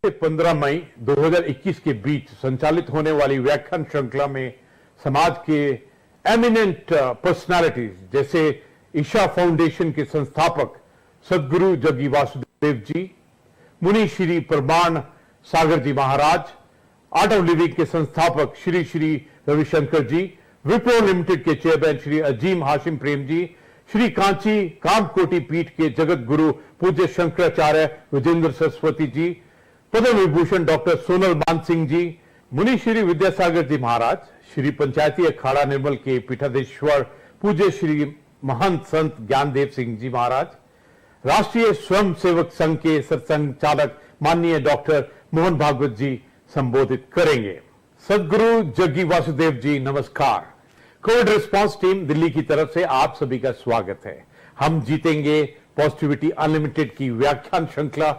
से 15 मई 2021 के बीच संचालित होने वाली व्याख्यान श्रृंखला में समाज के एमिनेंट पर्सनालिटीज जैसे ईशा फाउंडेशन के संस्थापक सदगुरु जग्गी वासुदेव जी, मुनि श्री प्रमाण सागर जी महाराज, आर्ट ऑफ लिविंग के संस्थापक श्री श्री रविशंकर जी, विप्रो लिमिटेड के चेयरमैन श्री अजीम हाशिम प्रेम जी, श्री कांची कामकोटि पीठ के जगत गुरु पूज्य शंकराचार्य विजेंद्र सरस्वती जी, पद्म विभूषण डॉक्टर सोनल मान सिंह जी, मुनि श्री विद्यासागर जी महाराज, श्री पंचायती अखाड़ा निर्मल के पीठाधीश्वर पूज्य श्री महंत संत ज्ञानदेव सिंह जी महाराज, राष्ट्रीय स्वयं सेवक संघ के सरसंघचालक माननीय डॉक्टर मोहन भागवत जी संबोधित करेंगे। सदगुरु जग्गी वासुदेव जी नमस्कार। कोविड रिस्पांस टीम दिल्ली की तरफ से आप सभी का स्वागत है। हम जीतेंगे पॉजिटिविटी अनलिमिटेड की व्याख्यान श्रृंखला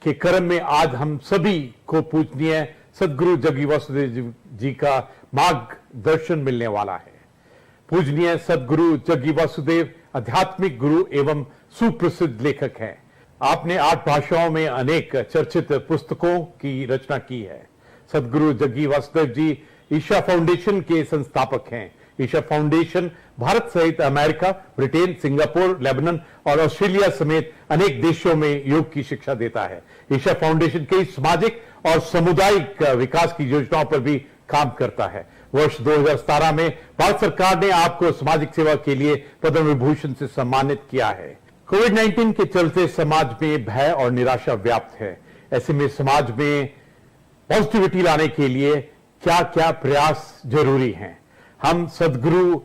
के क्रम में आज हम सभी को पूजनीय सदगुरु जग्गी वासुदेव जी का मार्गदर्शन मिलने वाला है। पूजनीय सदगुरु जग्गी वासुदेव आध्यात्मिक गुरु एवं सुप्रसिद्ध लेखक हैं। आपने 8 भाषाओं में अनेक चर्चित पुस्तकों की रचना की है। सदगुरु जग्गी वासुदेव जी ईशा फाउंडेशन के संस्थापक हैं। ईशा फाउंडेशन भारत सहित अमेरिका, ब्रिटेन, सिंगापुर, लेबनान और ऑस्ट्रेलिया समेत अनेक देशों में योग की शिक्षा देता है। ईशा फाउंडेशन कई सामाजिक और सामुदायिक विकास की योजनाओं पर भी काम करता है। वर्ष 2017 में भारत सरकार ने आपको सामाजिक सेवा के लिए पद्म विभूषण से सम्मानित किया है। कोविड-19 के चलते समाज में भय और निराशा व्याप्त है। ऐसे में समाज में पॉजिटिविटी लाने के लिए क्या क्या प्रयास जरूरी हैं? हम सदगुरु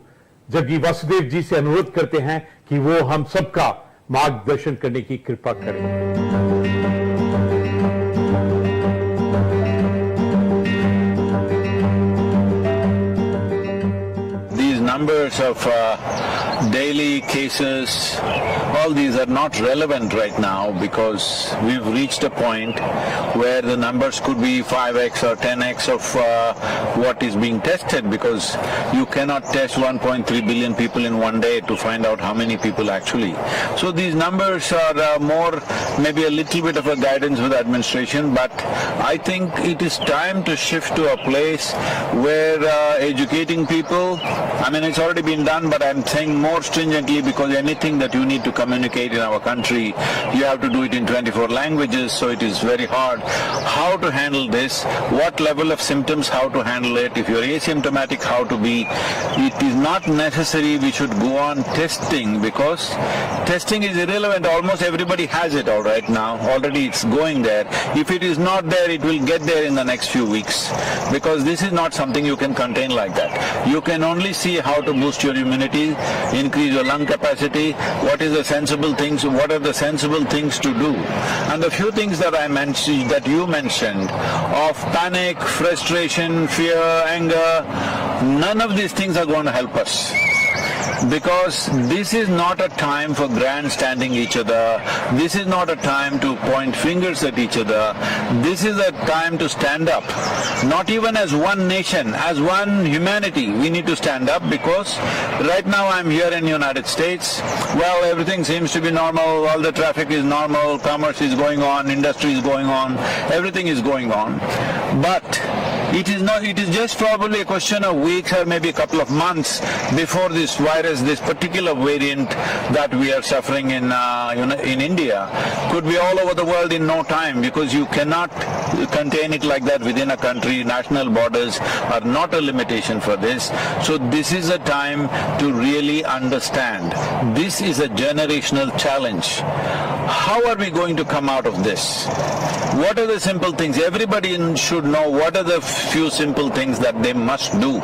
जग्गी वासुदेव जी से अनुरोध करते हैं कि वो हम सबका मार्गदर्शन करने की कृपा करें। Numbers of daily cases, all these are not relevant right now because we've reached a point where the numbers could be 5x or 10x of what is being tested, because you cannot test 1.3 billion people in one day to find out how many people actually. So these numbers are more maybe a little bit of a guidance with the administration, but I think it is time to shift to a place where educating people, I mean, it's already been done, but I'm saying more stringently, because anything that you need to communicate in our country, you have to do it in 24 languages, so it is very hard. How to handle this, what level of symptoms, how to handle it, if you're asymptomatic, how to be. It is not necessary we should go on testing, because testing is irrelevant. Almost everybody has it all right now. Already it's going there. If it is not there, it will get there in the next few weeks, because this is not something you can contain like that. You can only see how to boost your immunity, increase your lung capacity, what is the sensible things, what are the sensible things to do. And the few things that I mentioned, that you mentioned, of panic, frustration, fear, anger, none of these things are going to help us. Because this is not a time for grandstanding each other. This is not a time to point fingers at each other. This is a time to stand up. Not even as one nation, as one humanity, we need to stand up, because right now I'm here in the United States. Well, everything seems to be normal. All the traffic is normal. Commerce is going on. Industry is going on. Everything is going on. But it is not. It is just probably a question of weeks or maybe a couple of months before this virus, this particular variant that we are suffering in India, could be all over the world in no time, because you cannot contain it like that within a country. National borders are not a limitation for this. So this is a time to really understand. This is a generational challenge. How are we going to come out of this? What are the simple things? Everybody should know what are the few simple things that they must do,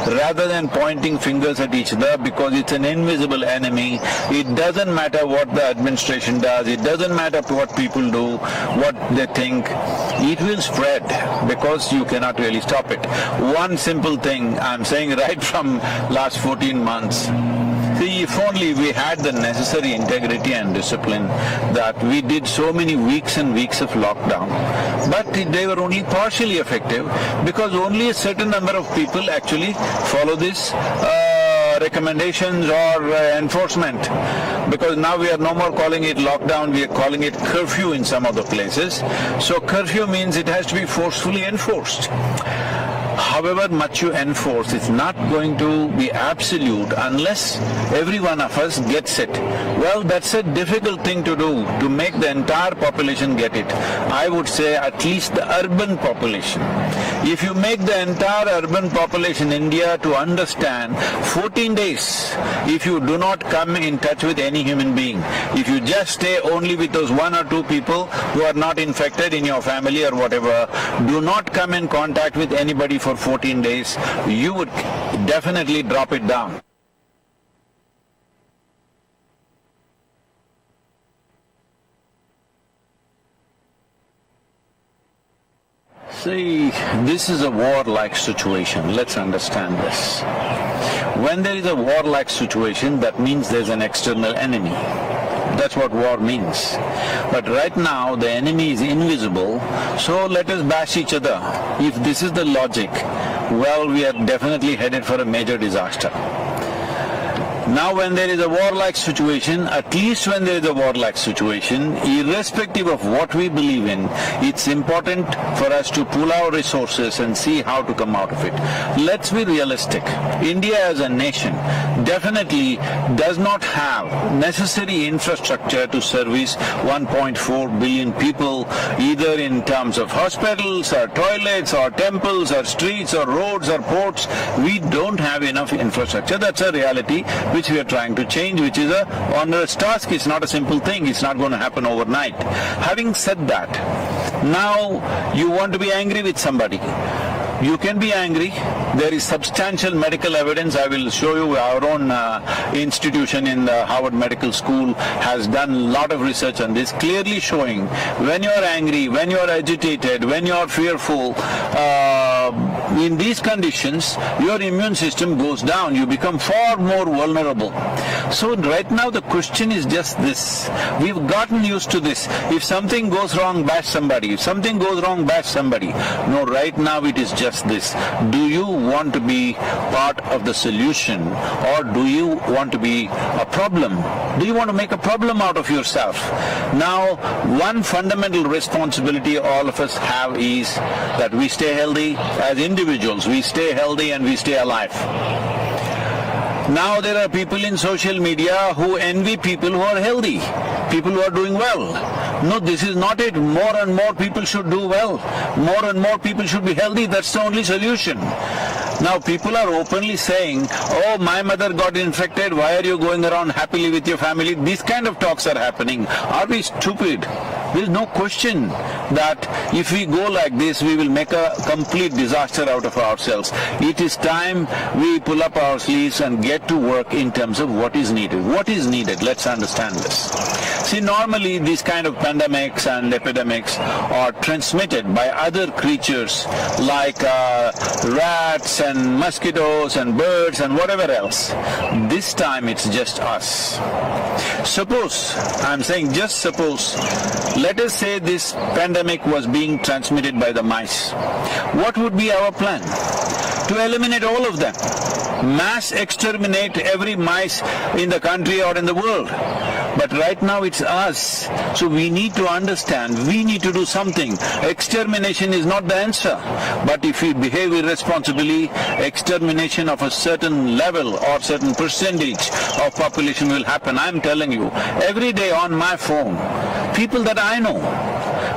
rather than pointing fingers at each other, because it's an invisible enemy. It doesn't matter what the administration does. It doesn't matter what people do, what they think. It will spread, because you cannot really stop it. One simple thing I'm saying right from last 14 months. See, if only we had the necessary integrity and discipline, that we did so many weeks and weeks of lockdown, but they were only partially effective, because only a certain number of people actually follow this recommendations or enforcement. because now we are no more calling it lockdown, we are calling it curfew in some of the places. So curfew means it has to be forcefully enforced. However much you enforce, it's not going to be absolute unless every one of us gets it. Well, that's a difficult thing to do, to make the entire population get it. I would say at least the urban population. If you make the entire urban population in India to understand 14 days, if you do not come in touch with any human being, if you just stay only with those 1 or 2 people who are not infected in your family or whatever, do not come in contact with anybody for 14 days, you would definitely drop it down. See, this is a war-like situation. Let's understand this. When there is a war-like situation, that means there's an external enemy. That's what war means. But right now, the enemy is invisible, so let us bash each other. If this is the logic, well, we are definitely headed for a major disaster. Now when there is a war-like situation, at least when there is a war-like situation, irrespective of what we believe in, it's important for us to pool our resources and see how to come out of it. Let's be realistic. India as a nation definitely does not have necessary infrastructure to service 1.4 billion people, either in terms of hospitals or toilets or temples or streets or roads or ports. We don't have enough infrastructure. That's a reality which we are trying to change, which is a onerous task. It's not a simple thing. It's not going to happen overnight. Having said that, now you want to be angry with somebody. You can be angry. There is substantial medical evidence. I will show you. Our own institution in the Harvard Medical School has done a lot of research on this, clearly showing when you are angry, when you are agitated, when you are fearful, in these conditions, your immune system goes down. You become far more vulnerable. So right now the question is just this. We've gotten used to this. If something goes wrong, bash somebody. If something goes wrong, bash somebody. No, right now it is just this. Do you want to be part of the solution, or do you want to be a problem? Do you want to make a problem out of yourself? Now, one fundamental responsibility all of us have is that we stay healthy as individuals. We stay healthy and we stay alive. Now there are people in social media who envy people who are healthy, people who are doing well. No, this is not it. More and more people should do well. More and more people should be healthy. That's the only solution. Now people are openly saying, oh, my mother got infected, why are you going around happily with your family? These kind of talks are happening. Are we stupid? There is no question that if we go like this, we will make a complete disaster out of ourselves. It is time we pull up our sleeves and get to work in terms of what is needed. What is needed? Let's understand this. See, normally these kind of pandemics and epidemics are transmitted by other creatures like rats and mosquitoes and birds and whatever else. This time it's just us. Suppose, I'm saying just suppose, let us say this pandemic was being transmitted by the mice. What would be our plan? To eliminate all of them. Mass exterminate every mice in the country or in the world. But right now it's us. So we need to understand, we need to do something. Extermination is not the answer. But if we behave irresponsibly, extermination of a certain level or certain percentage of population will happen. I'm telling you, every day on my phone, people that I know,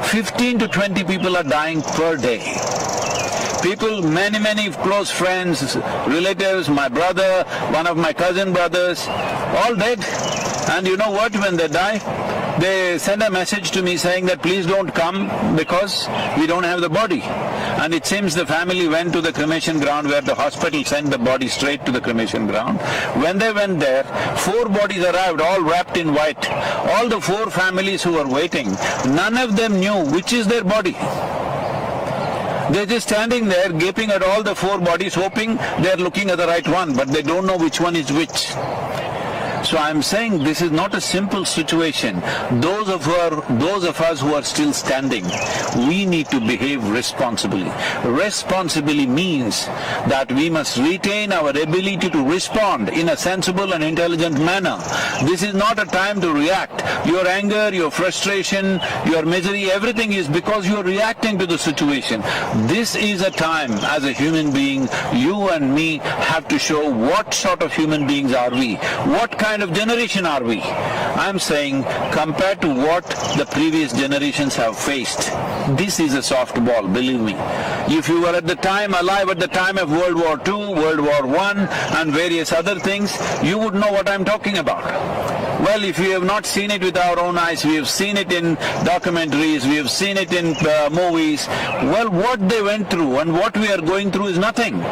15 to 20 people are dying per day. People, many close friends, relatives, my brother, one of my cousin brothers, all dead. And you know what, when they die, they send a message to me saying that please don't come because we don't have the body. And it seems the family went to the cremation ground where the hospital sent the body straight to the cremation ground. When they went there, 4 bodies arrived, all wrapped in white. All the 4 families who were waiting, none of them knew which is their body. They're just standing there gaping at all the 4 bodies, hoping they're looking at the right one, but they don't know which one is which. So I'm saying this is not a simple situation. Those of us who are still standing, we need to behave responsibly. Responsibly means that we must retain our ability to respond in a sensible and intelligent manner. This is not a time to react. Your anger, your frustration, your misery, everything is because you are reacting to the situation. This is a time, as a human being, you and me have to show what sort of human beings are we, what kind of generation are we. I'm saying, compared to what the previous generations have faced, this is a softball, believe me. If you were alive at the time of World War II, World War I, and various other things, you would know what I'm talking about. Well, if we have not seen it with our own eyes, we have seen it in documentaries, we have seen it in movies. Well, what they went through and what we are going through is nothing.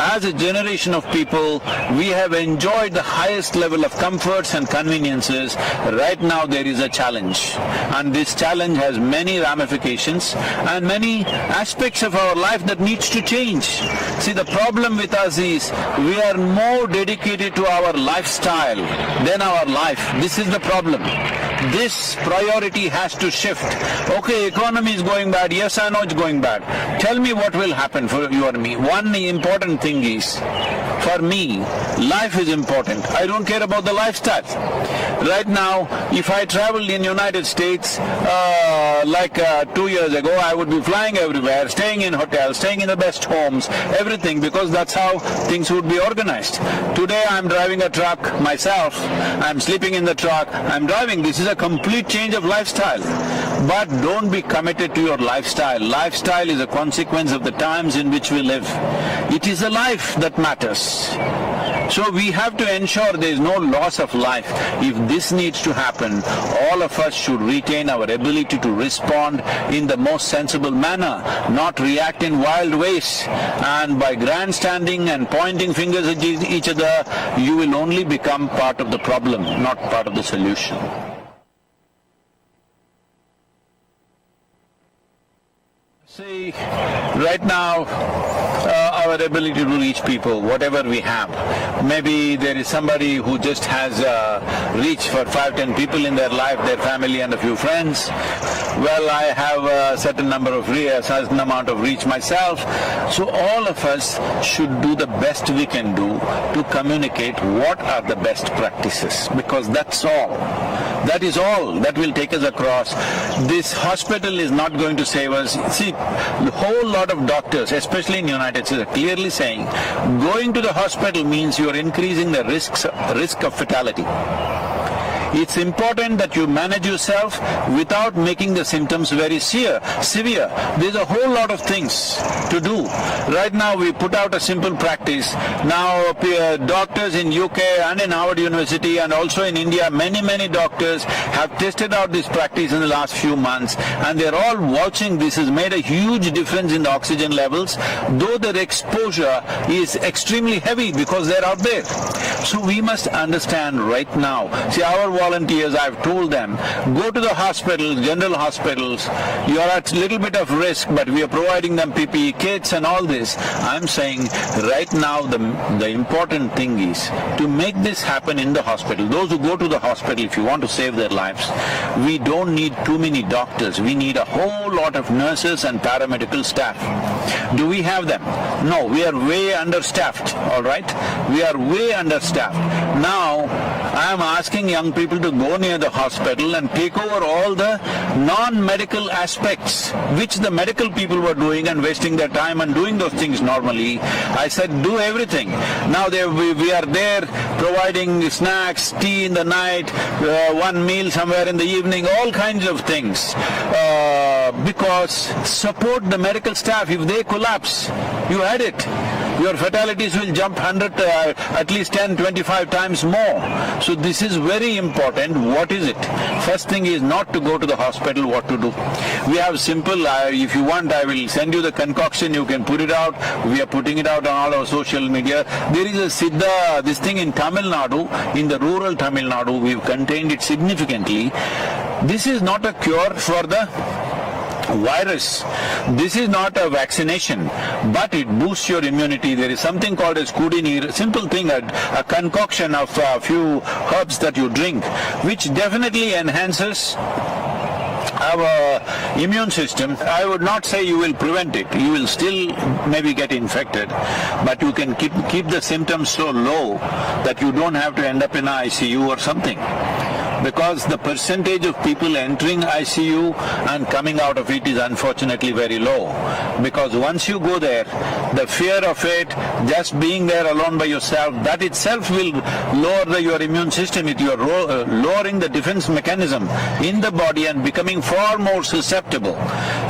As a generation of people, we have enjoyed the highest level of comforts and conveniences. Right now there is a challenge, and this challenge has many ramifications and many aspects of our life that needs to change. See, the problem with us is we are more dedicated to our lifestyle than our life. This is the problem. This priority has to shift. Okay, economy is going bad. Yes, I know it's going bad. Tell me what will happen for you and me. One important thing is, for me, life is important. I don't care about the lifestyle. Right now, if I traveled in United States, 2 years ago, I would be flying everywhere, staying in hotels, staying in the best homes, everything, because that's how things would be organized. Today, I'm driving a truck myself. I'm sleeping in the truck. I'm driving. This is a complete change of lifestyle. But don't be committed to your lifestyle. Lifestyle is a consequence of the times in which we live. It is a life that matters. So we have to ensure there is no loss of life. If this needs to happen, all of us should retain our ability to respond in the most sensible manner, not react in wild ways. And by grandstanding and pointing fingers at each other, you will only become part of the problem, not part of the solution. See, right now, our ability to reach people, whatever we have. Maybe there is somebody who just has reached for 5-10 people in their life, their family and a few friends. Well, I have a certain amount of reach myself. So all of us should do the best we can do to communicate what are the best practices, because that's all. That is all that will take us across. This hospital is not going to save us. See, a whole lot of doctors, especially in the United States, are clearly saying going to the hospital means you are increasing the risk of fatality. It's important that you manage yourself without making the symptoms very severe. There's a whole lot of things to do. Right now we put out a simple practice. Now doctors in UK and in Harvard University and also in India, many doctors have tested out this practice in the last few months, and they're all watching. This has made a huge difference in the oxygen levels, though their exposure is extremely heavy because they're out there. So we must understand right now. See, our volunteers, I've told them, go to the hospitals, general hospitals. You are at a little bit of risk, but we are providing them PPE kits and all this. I'm saying right now the important thing is to make this happen in the hospital. Those who go to the hospital, if you want to save their lives, we don't need too many doctors. We need a whole lot of nurses and paramedical staff. Do we have them? No, we are way understaffed, all right? We are way understaffed. Now, I am asking young people to go near the hospital and take over all the non-medical aspects, which the medical people were doing and wasting their time and doing those things normally. I said, do everything. Now we are there providing snacks, tea in the night, one meal somewhere in the evening, all kinds of things. Because support the medical staff. If they collapse, you had it. Your fatalities will jump 100, at least 10, 25 times more. So this is very important. What is it? First thing is not to go to the hospital, what to do. We have simple, if you want, I will send you the concoction, you can put it out. We are putting it out on all our social media. There is a Siddha, this thing in Tamil Nadu, in the rural Tamil Nadu, we've contained it significantly. This is not a cure for the virus. This is not a vaccination, but it boosts your immunity. There is something called as kudinir, simple thing, a concoction of a few herbs that you drink, which definitely enhances our immune system. I would not say you will prevent it. You will still maybe get infected, but you can keep the symptoms so low that you don't have to end up in an ICU or something. Because the percentage of people entering ICU and coming out of it is unfortunately very low. Because once you go there, the fear of it, just being there alone by yourself, that itself will lower your immune system. You are lowering the defense mechanism in the body and becoming far more susceptible.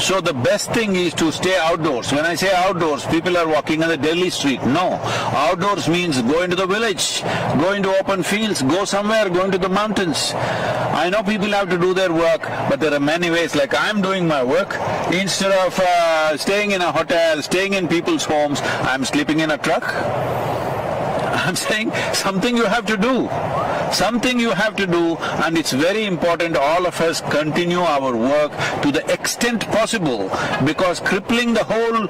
So the best thing is to stay outdoors. When I say outdoors, people are walking on the Delhi street. No. Outdoors means go into the village, go into open fields, go somewhere, go into the mountains. I know people have to do their work, but there are many ways. Like I'm doing my work, instead of staying in a hotel, staying in people's homes, I'm sleeping in a truck. I'm saying something you have to do. Something you have to do, and it's very important all of us continue our work to the extent possible, because crippling the whole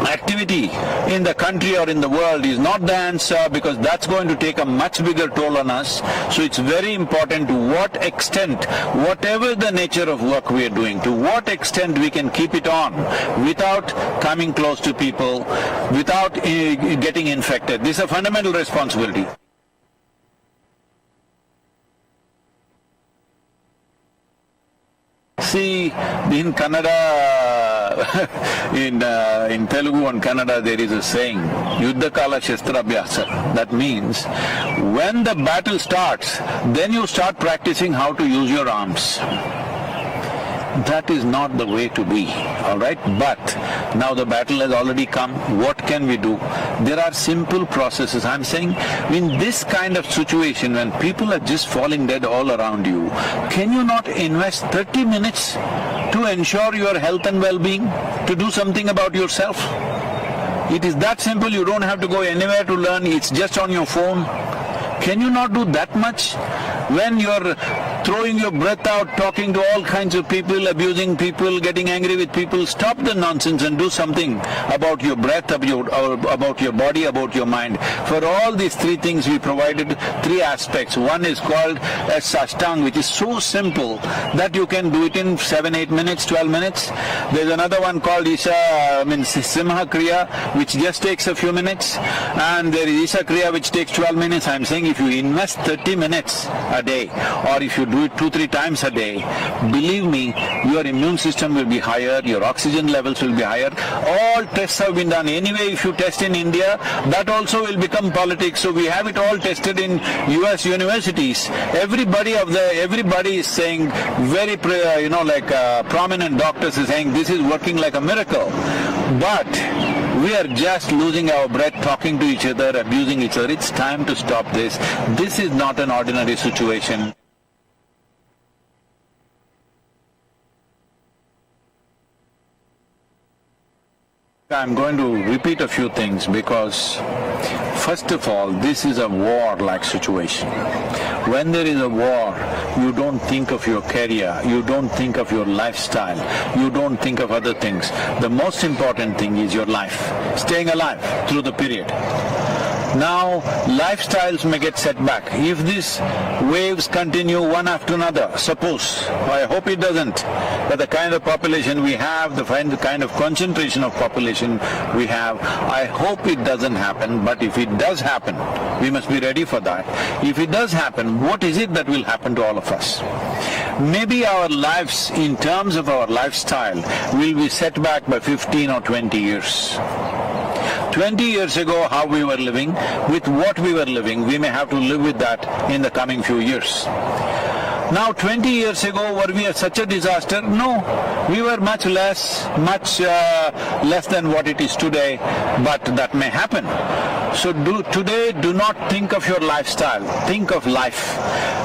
activity in the country or in the world is not the answer, because that's going to take a much bigger toll on us. So it's very important to what extent, whatever the nature of work we are doing, to what extent we can keep it on without coming close to people, without getting infected. This is a fundamental responsibility. See, in Kannada, in Telugu and Kannada, there is a saying, Yuddha Kala Shastra Abhyasa. That means, when the battle starts, then you start practicing how to use your arms. That is not the way to be, all right? But now the battle has already come. What can we do? There are simple processes. I'm saying in this kind of situation, when people are just falling dead all around you, can you not invest 30 minutes to ensure your health and well-being, to do something about yourself? It is that simple. You don't have to go anywhere to learn. It's just on your phone. Can you not do that much? When you're throwing your breath out, talking to all kinds of people, abusing people, getting angry with people, stop the nonsense and do something about your breath, about your body, about your mind. For all these three things, we provided three aspects. One is called as Sashtang, which is so simple that you can do it in 7, 8 minutes, 12 minutes. There's another one called Simha Kriya, which just takes a few minutes. And there is Isha Kriya, which takes 12 minutes. I'm saying if you invest 30 minutes a day, or if you do it 2-3 times a day, believe me, your immune system will be higher, your oxygen levels will be higher. All tests have been done. Anyway, if you test in India, that also will become politics. So we have it all tested in US universities. Everybody is saying, very prominent doctors is saying this is working like a miracle. But we are just losing our breath, talking to each other, abusing each other. It's time to stop this. This is not an ordinary situation. I'm going to repeat a few things because, first of all, this is a war-like situation. When there is a war, you don't think of your career, you don't think of your lifestyle, you don't think of other things. The most important thing is your life, staying alive through the period. Now, lifestyles may get set back. If these waves continue one after another, suppose, I hope it doesn't, but the kind of population we have, the kind of concentration of population we have, I hope it doesn't happen, but if it does happen, we must be ready for that. If it does happen, what is it that will happen to all of us? Maybe our lives, in terms of our lifestyle, will be set back by 15 or 20 years. 20 years ago, how we were living, with what we were living, we may have to live with that in the coming few years. Now, 20 years ago, were we such a disaster? No, we were much less than what it is today, but that may happen. So today, do not think of your lifestyle, think of life.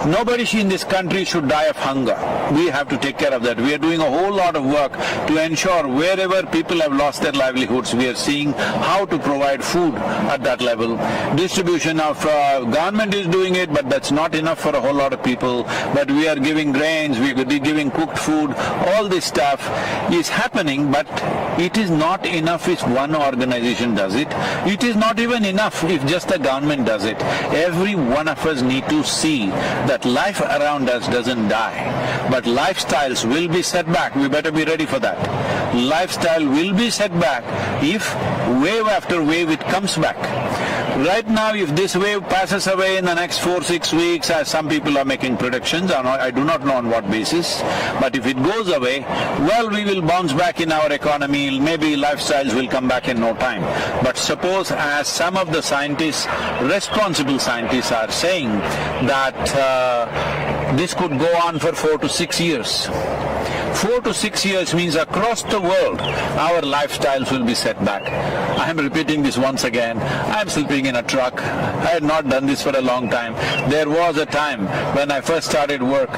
Nobody in this country should die of hunger. We have to take care of that. We are doing a whole lot of work to ensure wherever people have lost their livelihoods, we are seeing how to provide food at that level. Distribution of government is doing it, but that's not enough for a whole lot of people. But we are giving grains, we are giving cooked food, all this stuff is happening, but it is not enough if one organization does it. It is not even enough if just the government does it. Every one of us need to see that life around us doesn't die, but lifestyles will be set back. We better be ready for that. Lifestyle will be set back if wave after wave it comes back. Right now, if this wave passes away in the next 4-6 weeks, as some people are making predictions, I do not know on what basis, but if it goes away, well, we will bounce back in our economy, maybe lifestyles will come back in no time. But suppose, as some of the scientists, responsible scientists are saying, that this could go on for 4 to 6 years. 4 to 6 years means across the world, our lifestyles will be set back. I am repeating this once again. I am sleeping in a truck. I had not done this for a long time. There was a time when I first started work.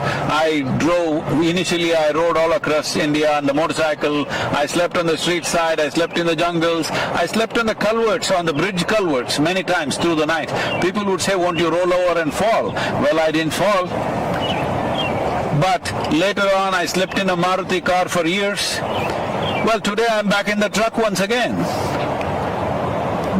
Initially I rode all across India on the motorcycle. I slept on the street side. I slept in the jungles. I slept on the culverts, on the bridge culverts many times through the night. People would say, won't you roll over and fall? Well, I didn't fall. But later on, I slept in a Maruti car for years. Well, today I'm back in the truck once again.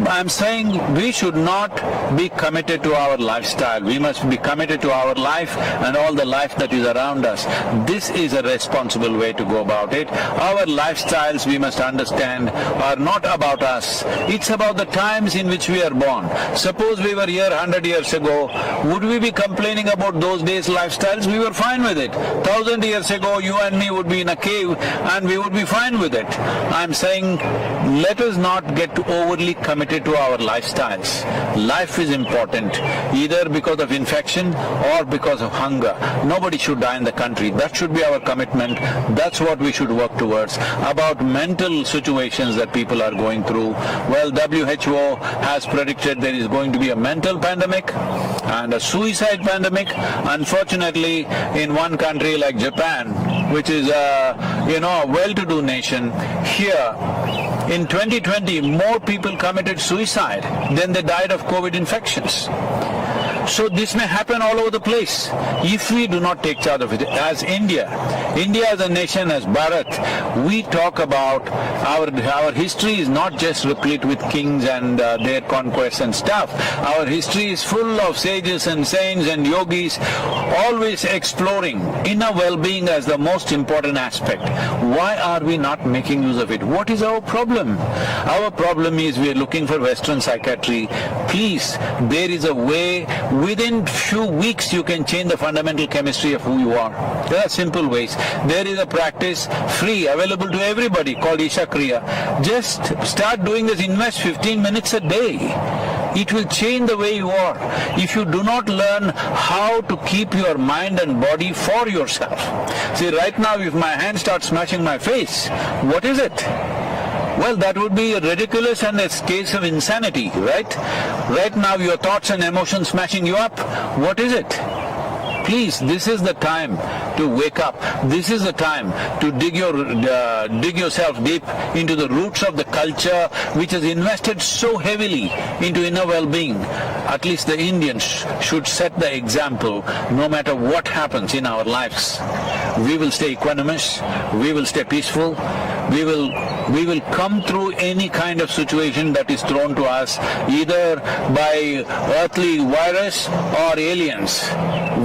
I'm saying we should not be committed to our lifestyle. We must be committed to our life and all the life that is around us. This is a responsible way to go about it. Our lifestyles, we must understand, are not about us. It's about the times in which we are born. Suppose we were here 100 years ago, would we be complaining about those days' lifestyles? We were fine with it. 1,000 years ago, you and me would be in a cave and we would be fine with it. I'm saying, let us not get overly committed to our lifestyles. Life is important, either because of infection or because of hunger. Nobody should die in the country. That should be our commitment. That's what we should work towards. About mental situations that people are going through, well, WHO has predicted there is going to be a mental pandemic and a suicide pandemic. Unfortunately, in one country like Japan, which is a well-to-do nation, here in 2020, more people committed suicide than they died of COVID infections. So this may happen all over the place if we do not take charge of it. As India as a nation, as Bharat, we talk about our history is not just replete with kings and their conquests and stuff. Our history is full of sages and saints and yogis, always exploring inner well-being as the most important aspect. Why are we not making use of it? What is our problem? Our problem is we are looking for Western psychiatry. Please, there is a way. Within few weeks you can change the fundamental chemistry of who you are. There are simple ways. There is a practice free, available to everybody, called Isha Kriya. Just start doing this, invest 15 minutes a day. It will change the way you are. If you do not learn how to keep your mind and body for yourself. See, right now if my hand starts smashing my face, what is it? Well, that would be ridiculous and a case of insanity, right? Right now your thoughts and emotions smashing you up, what is it? Please, this is the time to wake up. This is the time to dig yourself deep into the roots of the culture which has invested so heavily into inner well-being. At least the Indians should set the example. No matter what happens in our lives, we will stay equanimous, we will stay peaceful, we will come through any kind of situation that is thrown to us, either by earthly virus or aliens.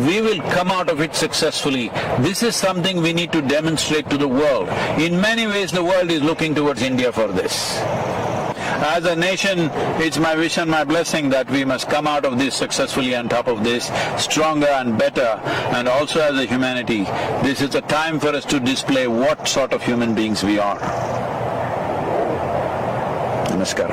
We will come out of it successfully. This is something we need to demonstrate to the world. In many ways, the world is looking towards India for this. As a nation, it's my wish and my blessing that we must come out of this successfully, on top of this, stronger and better. And also as a humanity, this is a time for us to display what sort of human beings we are. Namaskar.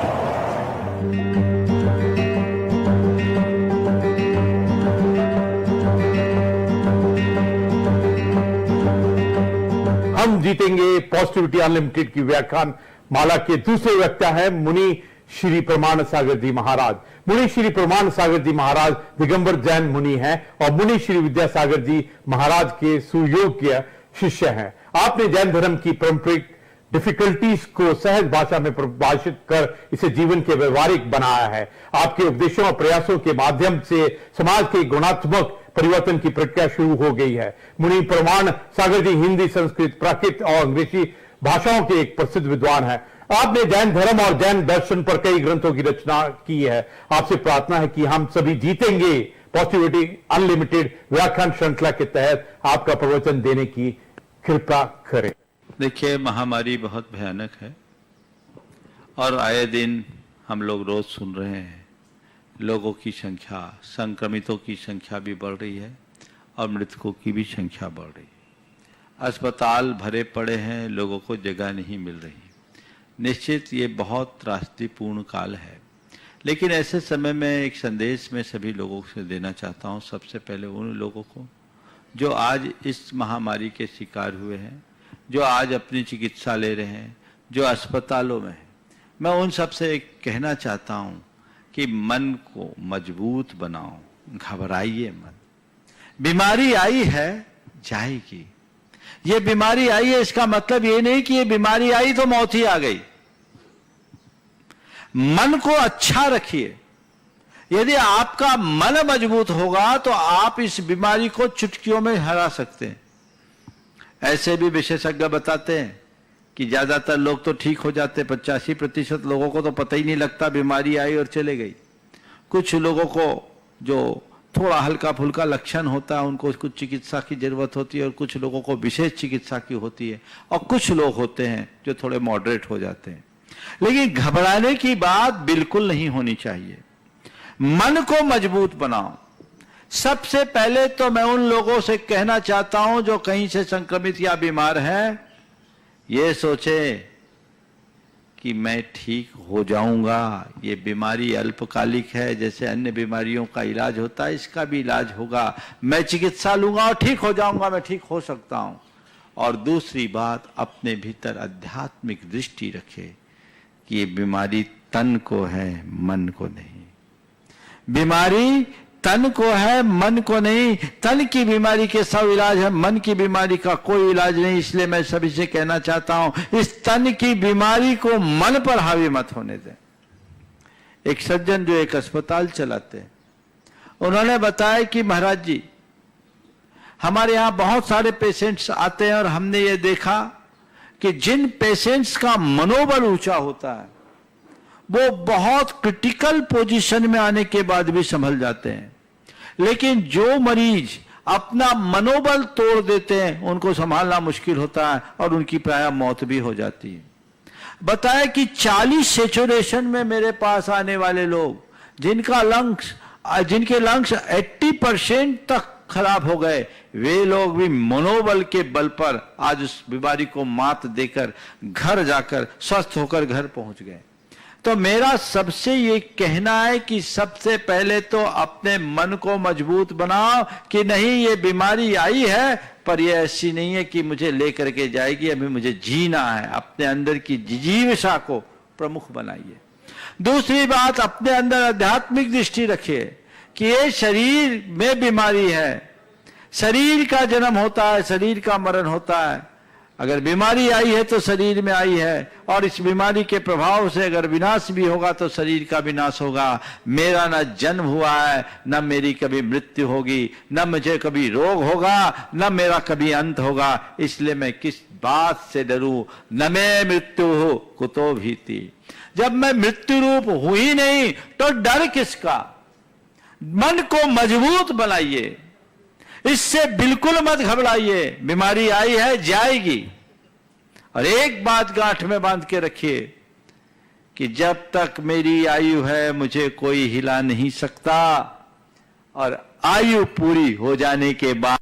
हम जीतेंगे positivity unlimited की व्याख्यान माला के दूसरे वक्ता है मुनि श्री प्रमाण सागर जी महाराज। मुनि श्री प्रमाण सागर जी महाराज दिगंबर जैन मुनि हैं और मुनि श्री विद्यासागर जी महाराज के सुयोग्य शिष्य हैं। आपने जैन धर्म की पारंपरिक डिफिकल्टीज को सहज भाषा में परिभाषित कर इसे जीवन के व्यवहारिक बनाया है। आपके उपदेशों और प्रयासों के माध्यम से समाज के गुणात्मक परिवर्तन की प्रक्रिया शुरू हो गई है। मुनि प्रमाण सागर जी हिंदी, संस्कृत, प्राकृत और अंग्रेजी भाषाओं के एक प्रसिद्ध विद्वान है। आपने जैन धर्म और जैन दर्शन पर कई ग्रंथों की रचना की है। आपसे प्रार्थना है कि हम सभी जीतेंगे पॉजिटिविटी अनलिमिटेड व्याख्यान श्रृंखला के तहत आपका प्रवचन देने की कृपा करें। देखिए, महामारी बहुत भयानक है और आए दिन हम लोग रोज सुन रहे हैं, लोगों की संख्या, संक्रमितों की संख्या भी बढ़ रही है और मृतकों की भी संख्या बढ़ रही है। अस्पताल भरे पड़े हैं, लोगों को जगह नहीं मिल रही। निश्चित ये बहुत त्रासदीपूर्ण काल है, लेकिन ऐसे समय में एक संदेश मैं सभी लोगों से देना चाहता हूँ। सबसे पहले उन लोगों को जो आज इस महामारी के शिकार हुए हैं, जो आज अपनी चिकित्सा ले रहे हैं, जो अस्पतालों में हैं, मैं उन सबसे कहना चाहता हूँ कि मन को मजबूत बनाओ, घबराइए मत। बीमारी आई है, जाएगी। ये बीमारी आई है, इसका मतलब ये नहीं कि ये बीमारी आई तो मौत ही आ गई। मन को अच्छा रखिए। यदि आपका मन मजबूत होगा तो आप इस बीमारी को चुटकियों में हरा सकते हैं। ऐसे भी विशेषज्ञ बताते हैं कि ज्यादातर लोग तो ठीक हो जाते, 85% लोगों को तो पता ही नहीं लगता बीमारी आई और चले गई। कुछ लोगों को जो थोड़ा हल्का फुल्का लक्षण होता है उनको कुछ चिकित्सा की जरूरत होती है और कुछ लोगों को विशेष चिकित्सा की होती है और कुछ लोग होते हैं जो थोड़े मॉडरेट हो जाते हैं। लेकिन घबराने की बात बिल्कुल नहीं होनी चाहिए। मन को मजबूत बनाओ। सबसे पहले तो मैं उन लोगों से कहना चाहता हूं जो कहीं से संक्रमित या बीमार हैं, ये सोचे कि मैं ठीक हो जाऊंगा। ये बीमारी अल्पकालिक है, जैसे अन्य बीमारियों का इलाज होता है इसका भी इलाज होगा। मैं चिकित्सा लूंगा और ठीक हो जाऊंगा, मैं ठीक हो सकता हूं। और दूसरी बात, अपने भीतर आध्यात्मिक दृष्टि रखे कि ये बीमारी तन को है, मन को नहीं। बीमारी तन को है, मन को नहीं। तन की बीमारी के सब इलाज है, मन की बीमारी का कोई इलाज नहीं। इसलिए मैं सभी से कहना चाहता हूं, इस तन की बीमारी को मन पर हावी मत होने दें। एक सज्जन जो एक अस्पताल चलाते हैं, उन्होंने बताया कि महाराज जी, हमारे यहां बहुत सारे पेशेंट्स आते हैं और हमने ये देखा कि जिन पेशेंट्स का मनोबल ऊंचा होता है वो बहुत क्रिटिकल पोजीशन में आने के बाद भी संभल जाते हैं, लेकिन जो मरीज अपना मनोबल तोड़ देते हैं उनको संभालना मुश्किल होता है और उनकी प्रायः मौत भी हो जाती है। बताया कि 40 सैचुरेशन में मेरे पास आने वाले लोग जिनके लंग्स 80% तक खराब हो गए, वे लोग भी मनोबल के बल पर आज उस बीमारी को मात देकर घर जाकर स्वस्थ होकर घर पहुंच गए। तो मेरा सबसे ये कहना है कि सबसे पहले तो अपने मन को मजबूत बनाओ कि नहीं, ये बीमारी आई है पर ये ऐसी नहीं है कि मुझे लेकर के जाएगी, अभी मुझे जीना है। अपने अंदर की जिजीविषा को प्रमुख बनाइए। दूसरी बात, अपने अंदर आध्यात्मिक दृष्टि रखिए कि ये शरीर में बीमारी है। शरीर का जन्म होता है, शरीर का मरण होता है। अगर बीमारी आई है तो शरीर में आई है और इस बीमारी के प्रभाव से अगर विनाश भी होगा तो शरीर का विनाश होगा। मेरा न जन्म हुआ है, न मेरी कभी मृत्यु होगी, न मुझे कभी रोग होगा, न मेरा कभी अंत होगा। इसलिए मैं किस बात से डरूं? न मैं मृत्यु हो कुतो भीति। जब मैं मृत्यु रूप हुई नहीं तो डर किसका? मन को मजबूत बनाइए, इससे बिल्कुल मत घबराइए। बीमारी आई है, जाएगी। और एक बात गांठ में बांध के रखिए कि जब तक मेरी आयु है मुझे कोई हिला नहीं सकता, और आयु पूरी हो जाने के बाद